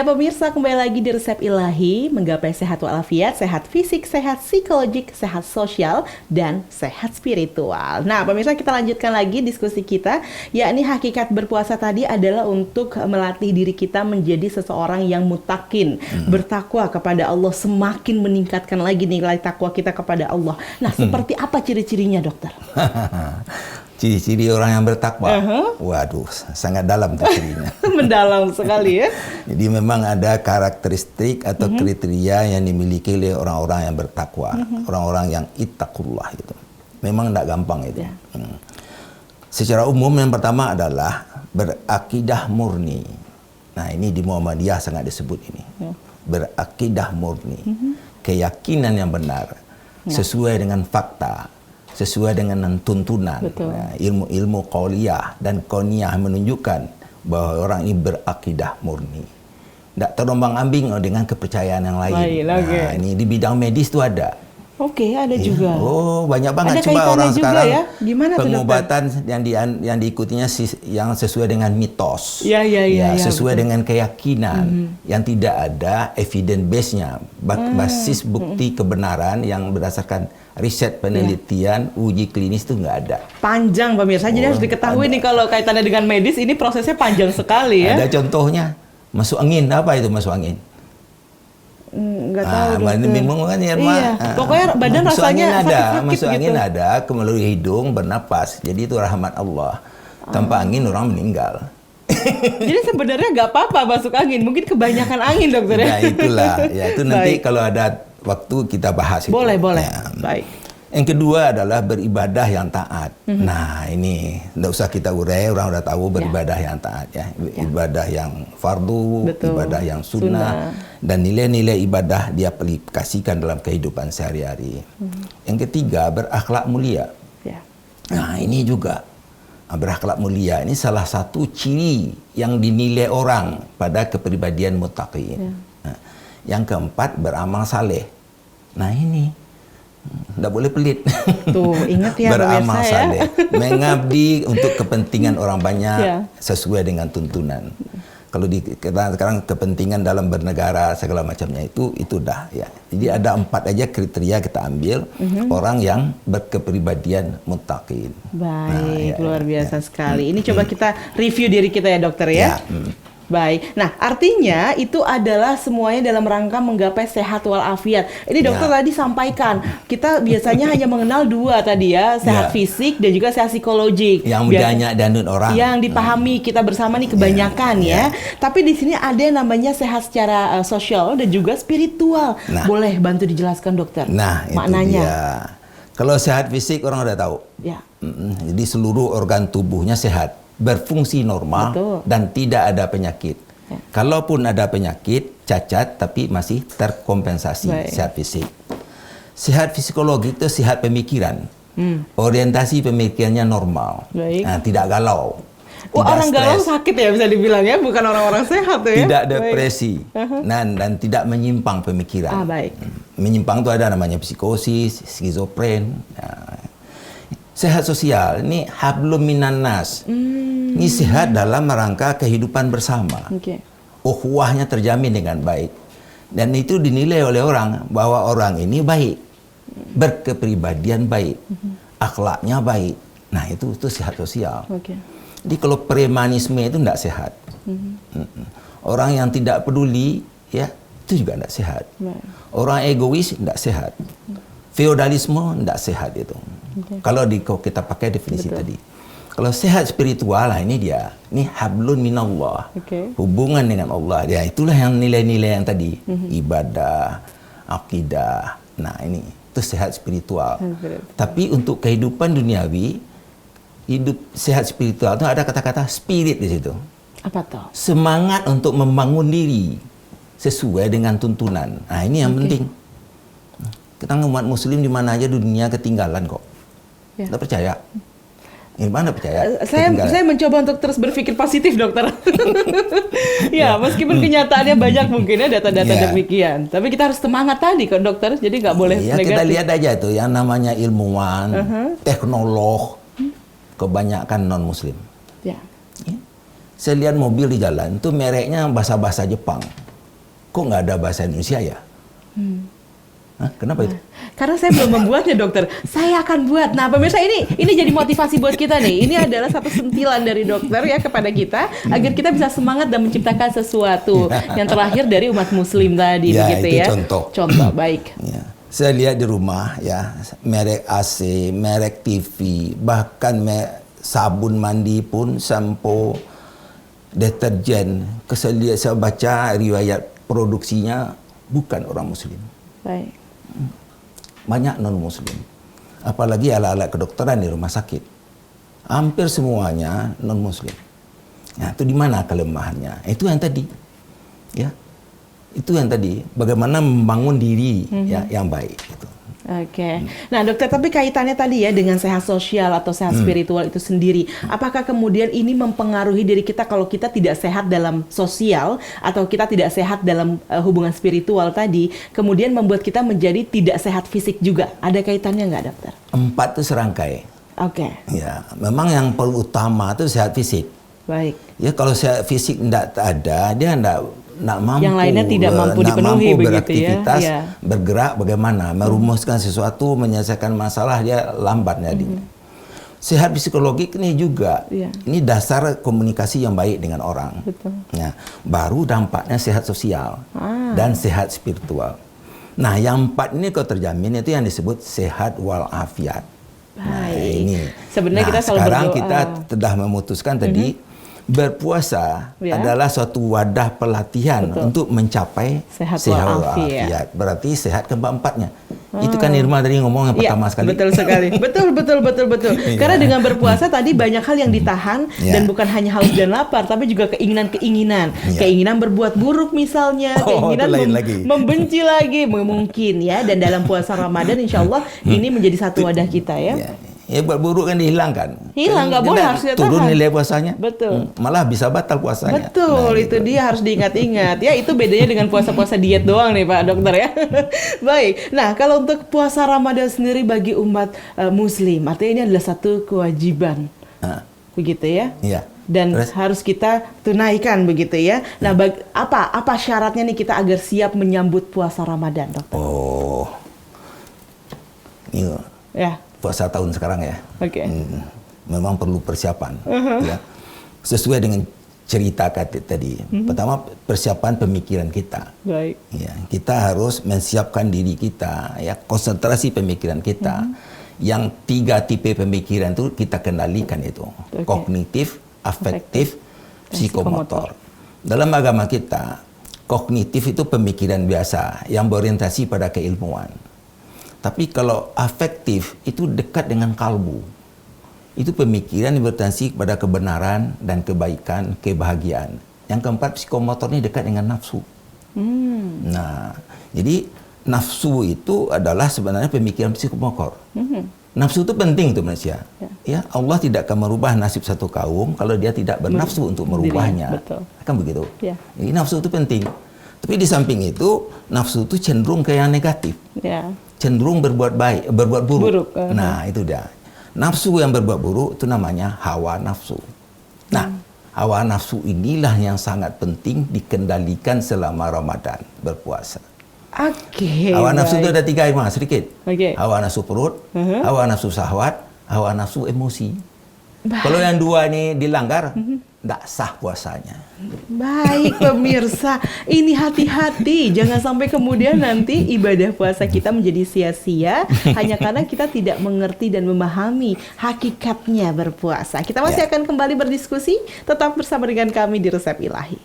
Ya pemirsa, kembali lagi di Resep Ilahi, menggapai sehat walafiat, sehat fisik, sehat psikologik, sehat sosial, dan sehat spiritual. Nah pemirsa, kita lanjutkan lagi diskusi kita, yakni hakikat berpuasa tadi adalah untuk melatih diri kita menjadi seseorang yang mutakin, bertakwa kepada Allah, semakin meningkatkan lagi nilai takwa kita kepada Allah. Nah seperti apa ciri-cirinya dokter? Ciri-ciri orang yang bertakwa, waduh, sangat dalam tuh cirinya. Mendalam sekali ya. Jadi memang ada karakteristik atau kriteria yang dimiliki oleh orang-orang yang bertakwa, orang-orang yang ittaqullah itu. Memang tidak gampang itu. Secara umum yang pertama adalah berakidah murni. Nah ini di Muhammadiyah sangat disebut ini. Berakidah murni, keyakinan yang benar, sesuai dengan fakta, sesuai dengan tuntunan. Nah, ilmu-ilmu qauliyah dan kauniyah menunjukkan bahwa orang ini berakidah murni, tidak terombang-ambing dengan kepercayaan yang lain. Nah, ini di bidang medis itu ada. Ada juga. Oh, banyak banget. Ada Coba orang sekarang ya? Gimana pengobatan yang diikutinya yang sesuai dengan mitos, sesuai dengan keyakinan, yang tidak ada evidence base-nya, basis bukti kebenaran yang berdasarkan riset, penelitian, uji klinis itu nggak ada. Panjang pemirsa, jadi harus diketahui nih kalau kaitannya dengan medis ini prosesnya panjang sekali ya. Ada contohnya, masuk angin. Apa itu masuk angin? Nggak tahu bingung kan ya, pokoknya badan masuk rasanya angin ada, sakit-sakit masuk angin gitu. ada, melalui hidung bernapas. Jadi itu rahmat Allah. Tanpa angin orang meninggal. Jadi sebenarnya nggak apa-apa masuk angin, mungkin kebanyakan angin dokter ya. Nah itulah, ya itu nanti kalau ada waktu kita bahas itu. Boleh. Ya. Baik. Yang kedua adalah beribadah yang taat. Nah ini tidak usah kita urai, orang udah tahu beribadah yang taat ya. Ibadah yang fardu, ibadah yang sunnah, dan nilai-nilai ibadah dia aplikasikan dalam kehidupan sehari-hari. Yang ketiga berakhlak mulia. Nah ini juga berakhlak mulia ini salah satu ciri yang dinilai orang pada kepribadian muttaqin. Nah, yang keempat beramal saleh. Nah ini tidak boleh pelit. Tuh, ingat ya beramal pemirsa saleh, mengabdi untuk kepentingan orang banyak sesuai dengan tuntunan. Kalau sekarang kepentingan dalam bernegara segala macamnya itu dah ya. Jadi ada 4 aja kriteria kita ambil orang yang berkepribadian muttaqin. Baik, luar biasa sekali. Ini coba kita review diri kita ya dokter ya. Baik, nah artinya itu adalah semuanya dalam rangka menggapai sehat walafiat. Ini dokter tadi sampaikan, kita biasanya hanya mengenal 2 tadi ya, sehat fisik dan juga sehat psikologik. Yang banyak danut orang. Yang dipahami kita bersama nih kebanyakan ya. Tapi di sini ada yang namanya sehat secara sosial dan juga spiritual. Boleh bantu dijelaskan dokter? Nah, maknanya. Itu dia. Kalau sehat fisik orang udah tahu. Jadi seluruh organ tubuhnya sehat, berfungsi normal, dan tidak ada penyakit. Kalaupun ada penyakit, cacat, tapi masih terkompensasi. Sehat fisik. Sehat psikologi itu sehat pemikiran. Orientasi pemikirannya normal. Nah, tidak galau. Orang galau sakit ya bisa dibilang ya, bukan orang-orang sehat ya. Tidak depresi. Dan tidak menyimpang pemikiran. Menyimpang itu ada namanya psikosis, skizofren. Sehat sosial ini hablum minan nas. Ini sehat dalam rangka kehidupan bersama. Ukhuwahnya terjamin dengan baik. Dan itu dinilai oleh orang bahwa orang ini baik, berkepribadian baik, akhlaknya baik. Nah itu sehat sosial. Jadi kalau premanisme itu tidak sehat. Orang yang tidak peduli ya itu juga tidak sehat. Orang egois tidak sehat. Feodalisme tidak sehat itu. Kalau kita pakai definisi tadi. Kalau sehat spiritual lah ini dia. Ini hablun minallah. Hubungan dengan Allah. Ya itulah yang nilai-nilai yang tadi. Ibadah, akidah. Nah ini itu sehat spiritual. Tapi untuk kehidupan duniawi, hidup sehat spiritual itu ada kata-kata spirit di situ. Apa tuh? Semangat untuk membangun diri sesuai dengan tuntunan. Nah ini yang penting. Kita umat muslim di mana aja dunia ketinggalan kok. Tidak percaya? Gimana percaya? Saya mencoba untuk terus berpikir positif dokter. Meskipun kenyataannya banyak mungkin ya data-data demikian. Tapi kita harus semangat tadi kok dokter. Jadi nggak boleh negatif. Kita lihat aja tuh yang namanya ilmuwan, teknolog, kebanyakan non muslim. Saya lihat mobil di jalan tuh mereknya bahasa-bahasa Jepang. kok nggak ada bahasa Indonesia ya? Hah, kenapa itu? Karena saya belum membuatnya, dokter. Saya akan buat. Nah, pemirsa, ini jadi motivasi buat kita nih. Ini adalah satu sentilan dari dokter ya kepada kita agar kita bisa semangat dan menciptakan sesuatu yang terlahir dari umat Muslim tadi, ya, begitu itu ya. Contoh, baik. Ya. Saya lihat di rumah ya, merek AC, merek TV, bahkan sabun mandi pun, sampo, deterjen. Saya baca riwayat produksinya bukan orang Muslim. Baik. Banyak non-Muslim. Apalagi alat-alat kedokteran di rumah sakit. Hampir semuanya non-Muslim. Nah, itu di mana kelemahannya? Itu yang tadi. Ya. Itu yang tadi. Bagaimana membangun diri ya, yang baik. Gitu. Oke. Nah, dokter, tapi kaitannya tadi ya dengan sehat sosial atau sehat spiritual itu sendiri. Apakah kemudian ini mempengaruhi diri kita kalau kita tidak sehat dalam sosial atau kita tidak sehat dalam hubungan spiritual tadi, kemudian membuat kita menjadi tidak sehat fisik juga? Ada kaitannya nggak, dokter? 4 itu serangkai. Oke. Ya, memang yang paling utama itu sehat fisik. Baik. Ya, kalau sehat fisik tidak ada, dia tidak mampu. Yang lainnya tidak mampu dipenuhi begitu beraktivitas, ya. bergerak bagaimana, merumuskan sesuatu, menyelesaikan masalah, dia lambat jadinya. Sehat psikologis ini juga, ini dasar komunikasi yang baik dengan orang. Betul. Ya, baru dampaknya sehat sosial dan sehat spiritual. Nah, yang 4 ini kalau terjamin itu yang disebut sehat walafiat. Nah, ini. Sebenarnya kita selalu sekarang berdoa. kita telah memutuskan tadi berpuasa adalah suatu wadah pelatihan untuk mencapai sehat walafiat. Berarti sehat keempat-empatnya. Itu kan Irma tadi ngomong yang pertama sekali. Betul sekali. Betul. Karena dengan berpuasa tadi banyak hal yang ditahan dan bukan hanya haus dan lapar, tapi juga keinginan-keinginan. Keinginan berbuat buruk misalnya, keinginan membenci lagi mungkin ya. Dan dalam puasa Ramadan insya Allah ini menjadi satu wadah kita ya. Ya, buat buruk kan dihilangkan. Hilang, nggak boleh, harus kita turun tahan. nilai puasanya. Betul. Malah bisa batal puasanya. Betul, itu dia harus diingat-ingat. Ya, itu bedanya dengan puasa-puasa diet doang nih Pak Dokter ya. Baik, nah kalau untuk puasa Ramadan sendiri bagi umat Muslim, artinya ini adalah satu kewajiban. Begitu ya? Iya. Dan harus kita tunaikan begitu ya. Nah, apa syaratnya nih kita agar siap menyambut puasa Ramadan, Dokter? Oh. Ini. Ya. Puasa tahun sekarang ya. Oke. Memang perlu persiapan. Ya. Sesuai dengan cerita tadi. Pertama, persiapan pemikiran kita. Baik. Ya, kita harus menyiapkan diri kita, ya, konsentrasi pemikiran kita. Yang 3 tipe pemikiran itu kita kendalikan itu. Kognitif, afektif, psikomotor. Dalam agama kita, kognitif itu pemikiran biasa yang berorientasi pada keilmuan. Tapi kalau afektif itu dekat dengan kalbu. Itu pemikiran yang berorientasi pada kebenaran dan kebaikan, kebahagiaan. Yang keempat, psikomotor ini dekat dengan nafsu. Nah, jadi nafsu itu adalah sebenarnya pemikiran psikomotor. Nafsu itu penting untuk manusia. Ya, Allah tidak akan merubah nasib satu kaum kalau dia tidak bernafsu untuk merubahnya. Kan begitu. Jadi nafsu itu penting. Tapi di samping itu, nafsu itu cenderung ke yang negatif. Cenderung berbuat baik, berbuat buruk. Nah, itu dia. Nafsu yang berbuat buruk itu namanya hawa nafsu. Nah, hawa nafsu inilah yang sangat penting dikendalikan selama Ramadan berpuasa. Hawa nafsu itu ada 3 sedikit. Hawa nafsu perut, hawa nafsu syahwat, hawa nafsu emosi. Kalau yang 2 ini dilanggar, tidak sah puasanya. Baik pemirsa, ini hati-hati. Jangan sampai kemudian nanti ibadah puasa kita menjadi sia-sia hanya karena kita tidak mengerti dan memahami hakikatnya berpuasa. Kita masih akan kembali berdiskusi. Tetap bersama dengan kami di Resep Ilahi.